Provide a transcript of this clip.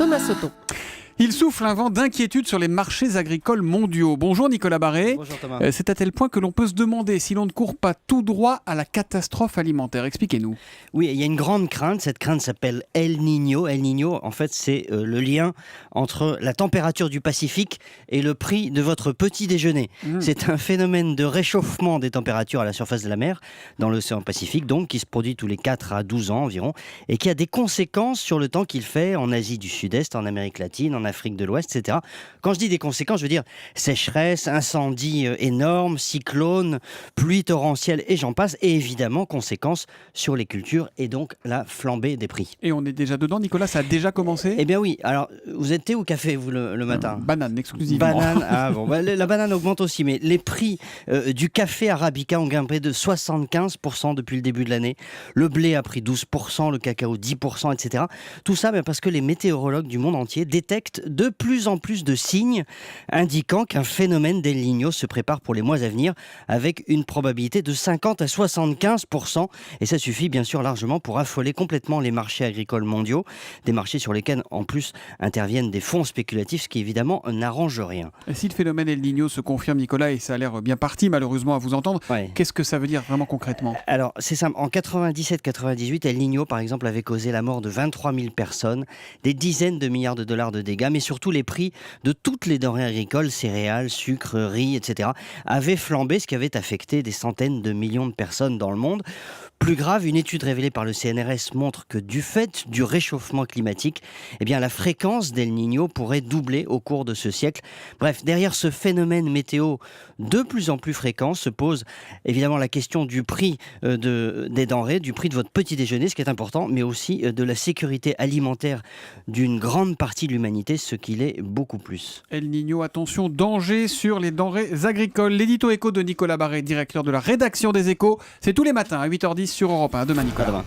Thomas Soto. Il souffle un vent d'inquiétude sur les marchés agricoles mondiaux. Bonjour Nicolas Barré. Bonjour Thomas. C'est à tel point que l'on peut se demander si l'on ne court pas tout droit à la catastrophe alimentaire. Expliquez-nous. Oui, il y a une grande crainte. Cette crainte s'appelle El Niño. El Niño, en fait, c'est le lien entre la température du Pacifique et le prix de votre petit déjeuner. C'est un phénomène de réchauffement des températures à la surface de la mer, dans l'océan Pacifique, donc, qui se produit tous les 4 à 12 ans environ, et qui a des conséquences sur le temps qu'il fait en Asie du Sud-Est, en Amérique latine, en Afrique de l'Ouest, etc. Quand je dis des conséquences, je veux dire sécheresse, incendies énormes, cyclones, pluies torrentielles et j'en passe, et évidemment conséquences sur les cultures et donc la flambée des prix. Et on est déjà dedans, Nicolas, ça a déjà commencé? Eh bien oui, alors vous êtes thé ou café vous le matin? Banane exclusivement. Banane, ah bon, la banane augmente aussi, mais les prix du café arabica ont grimpé de 75% depuis le début de l'année. Le blé a pris 12%, le cacao 10%, etc. Tout ça parce que les météorologues du monde entier détectent de plus en plus de signes indiquant qu'un phénomène d'El Niño se prépare pour les mois à venir avec une probabilité de 50 à 75%. Et ça suffit bien sûr largement pour affoler complètement les marchés agricoles mondiaux, des marchés sur lesquels en plus interviennent des fonds spéculatifs, ce qui évidemment n'arrange rien. Et si le phénomène El Niño se confirme, Nicolas, et ça a l'air bien parti malheureusement à vous entendre, Qu'est-ce que ça veut dire vraiment concrètement? Alors c'est simple, en 97-98, El Niño par exemple avait causé la mort de 23 000 personnes, des dizaines de milliards de dollars de dégâts, mais surtout les prix de toutes les denrées agricoles, céréales, sucre, riz, etc. avaient flambé, ce qui avait affecté des centaines de millions de personnes dans le monde. Plus grave, une étude révélée par le CNRS montre que du fait du réchauffement climatique, eh bien, la fréquence d'El Niño pourrait doubler au cours de ce siècle. Bref, derrière ce phénomène météo de plus en plus fréquent se pose évidemment la question du prix des denrées, du prix de votre petit déjeuner, ce qui est important, mais aussi de la sécurité alimentaire d'une grande partie de l'humanité, ce qu'il est beaucoup plus. El Niño, attention, danger sur les denrées agricoles. L'édito éco de Nicolas Barré, directeur de la rédaction des Échos. C'est tous les matins à 8h10 sur Europe 1. À demain, Nicolas. À demain.